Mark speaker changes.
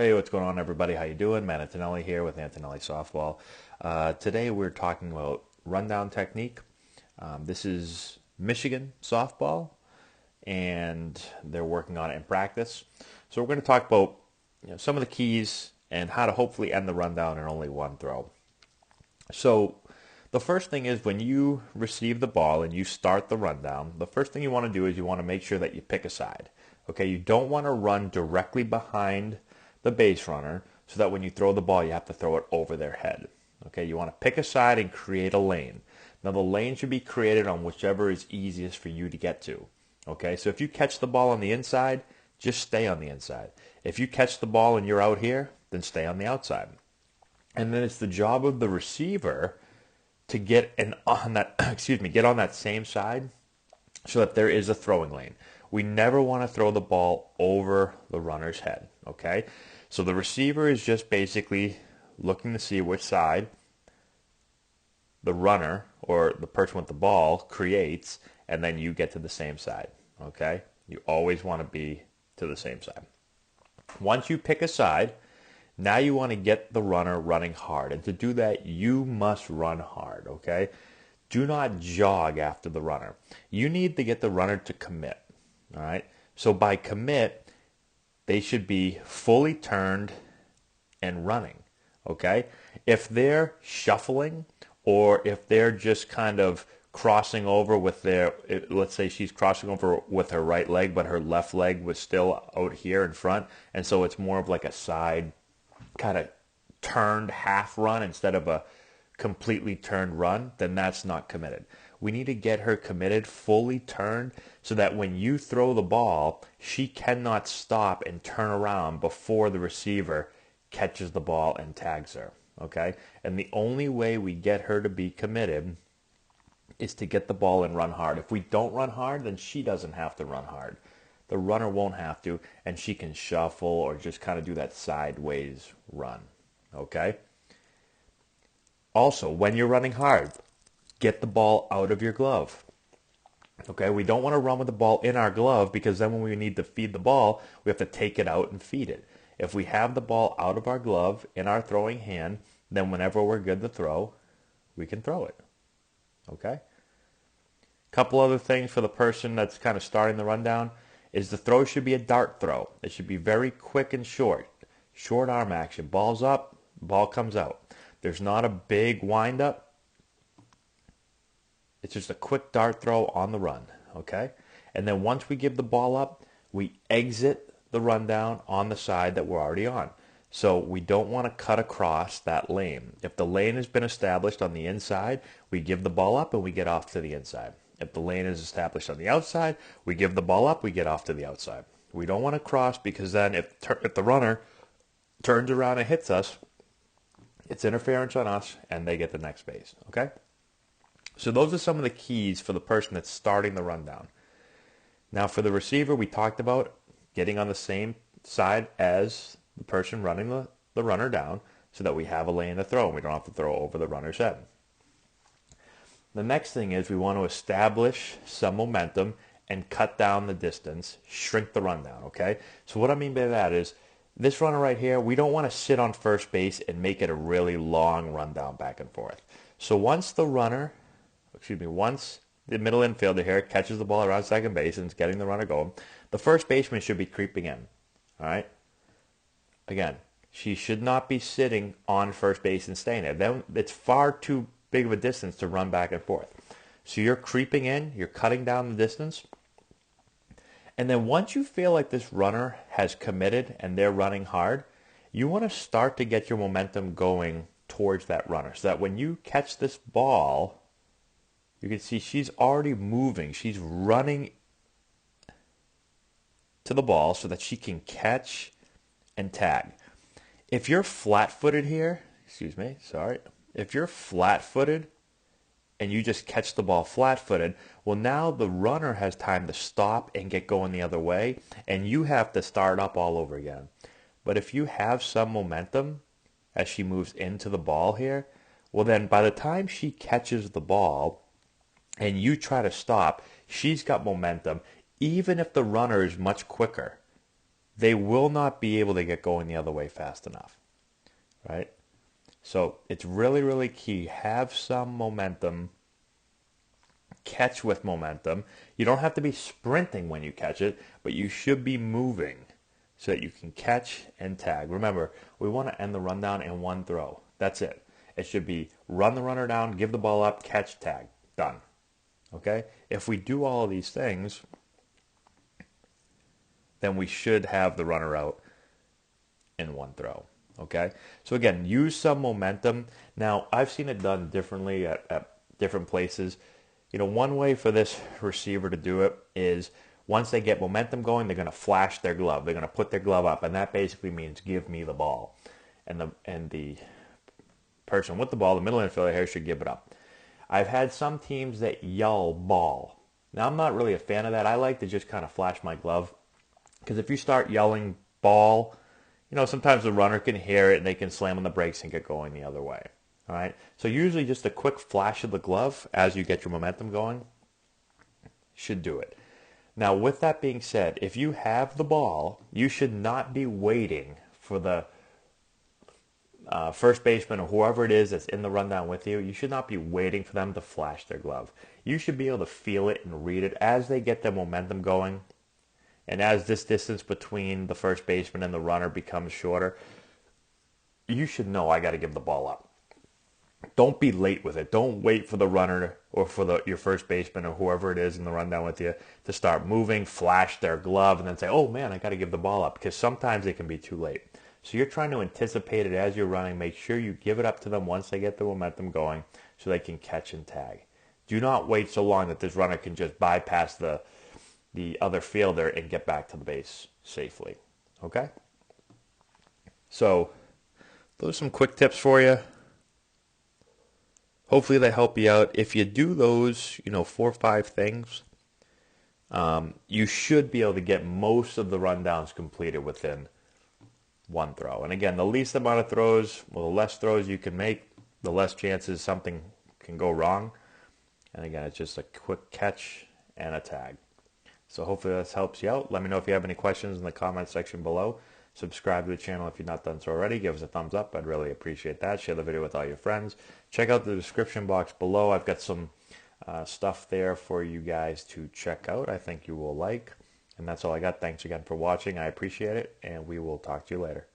Speaker 1: Hey, what's going on, everybody? How you doing? Matt Antonelli here with Antonelli Softball. Today we're talking about rundown technique. This is Michigan softball, and they're working on it in practice. So we're going to talk about some of the keys and how to hopefully end the rundown in only one throw. So the first thing is when you receive the ball and you start the rundown, the first thing you want to do is you want to make sure that you pick a side. Okay, you don't want to run directly behind the base runner so that when you throw the ball, you have to throw it over their head. Okay, you want to pick a side and create a lane. Now the lane should be created on whichever is easiest for you to get to. Okay, so if you catch the ball on the inside, just stay on the inside. If you catch the ball and you're out here, then stay on the outside. And then it's the job of the receiver to get on that get on that same side so that there is a throwing lane. We never want to throw the ball over the runner's head, okay? So the receiver is just basically looking to see which side the runner or the person with the ball creates, and then you get to the same side, okay? You always want to be to the same side. Once you pick a side, now you want to get the runner running hard. And to do that, you must run hard, okay? Do not jog after the runner. You need to get the runner to commit, all right? So by commit, they should be fully turned and running, okay? If they're shuffling or if they're just kind of crossing over with their, let's say she's crossing over with her right leg, but her left leg was still out here in front, and so it's more of like a side kind of turned half run instead of a completely turned run, then that's not committed. We need to get her committed, fully turned, so that when you throw the ball, she cannot stop and turn around before the receiver catches the ball and tags her. Okay? And the only way we get her to be committed is to get the ball and run hard. If we don't run hard, then she doesn't have to run hard. The runner won't have to, and she can shuffle or just kind of do that sideways run. Okay? Also, when you're running hard, get the ball out of your glove. Okay, we don't want to run with the ball in our glove because then when we need to feed the ball, we have to take it out and feed it. If we have the ball out of our glove in our throwing hand, then whenever we're good to throw, we can throw it. Okay? Couple other things for the person that's kind of starting the rundown is the throw should be a dart throw. It should be very quick and short. Short arm action. Ball's up, ball comes out. There's not a big wind up. It's just a quick dart throw on the run, okay? And then once we give the ball up, we exit the rundown on the side that we're already on. So we don't want to cut across that lane. If the lane has been established on the inside, we give the ball up and we get off to the inside. If the lane is established on the outside, we give the ball up, we get off to the outside. We don't want to cross because then if the runner turns around and hits us, it's interference on us and they get the next base, okay? So those are some of the keys for the person that's starting the rundown. Now for the receiver, we talked about getting on the same side as the person running the runner down so that we have a lane to throw and we don't have to throw over the runner's head. The next thing is we want to establish some momentum and cut down the distance, shrink the rundown, okay? So what I mean by that is this runner right here, we don't want to sit on first base and make it a really long rundown back and forth. So once the middle infielder here catches the ball around second base and is getting the runner going, the first baseman should be creeping in, all right? Again, she should not be sitting on first base and staying there. Then it's far too big of a distance to run back and forth. So you're creeping in, you're cutting down the distance, and then once you feel like this runner has committed and they're running hard, you want to start to get your momentum going towards that runner so that when you catch this ball, you can see she's already moving. She's running to the ball so that she can catch and tag. If you're flat-footed here, if you're flat-footed and you just catch the ball flat-footed, well, now the runner has time to stop and get going the other way, and you have to start up all over again. But if you have some momentum as she moves into the ball here, well, then by the time she catches the ball and you try to stop, she's got momentum, even if the runner is much quicker. they will not be able to get going the other way fast enough, right? So it's really, really key. Have some momentum. Catch with momentum. You don't have to be sprinting when you catch it, but you should be moving so that you can catch and tag. Remember, we want to end the rundown in one throw. That's it. It should be run the runner down, give the ball up, catch, tag. Done. Okay? If we do all of these things, then we should have the runner out in one throw. Okay? So again, use some momentum. Now, I've seen it done differently at different places. You know, one way for this receiver to do it is once they get momentum going, they're going to flash their glove. They're going to put their glove up, and that basically means give me the ball. And the person with the ball, the middle infielder here, should give it up. I've had some teams that yell ball. Now, I'm not really a fan of that. I like to just kind of flash my glove because if you start yelling ball, you know, sometimes the runner can hear it and they can slam on the brakes and get going the other way. All right. So usually just a quick flash of the glove as you get your momentum going should do it. Now, with that being said, if you have the ball, you should not be waiting for the first baseman or whoever it is that's in the rundown with you. You should not be waiting for them to flash their glove. You should be able to feel it and read it as they get their momentum going. And as this distance between the first baseman and the runner becomes shorter, you should know I got to give the ball up. Don't be late with it. Don't wait for the runner or for your first baseman or whoever it is in the rundown with you to start moving, flash their glove, and then say, oh man, I got to give the ball up, because sometimes it can be too late. So you're trying to anticipate it as you're running. Make sure you give it up to them once they get the momentum going so they can catch and tag. Do not wait so long that this runner can just bypass the other fielder and get back to the base safely. Okay? So those are some quick tips for you. Hopefully they help you out. If you do those, 4 or 5 things, you should be able to get most of the rundowns completed within one throw. And again, the least amount of throws, well, the less throws you can make, the less chances something can go wrong. And again, it's just a quick catch and a tag. So hopefully this helps you out. Let me know if you have any questions in the comment section below. Subscribe to the channel if you've not done so already. Give us a thumbs up. I'd really appreciate that. Share the video with all your friends. Check out the description box below. I've got some stuff there for you guys to check out. I think you will like. And that's all I got. Thanks again for watching. I appreciate it. And we will talk to you later.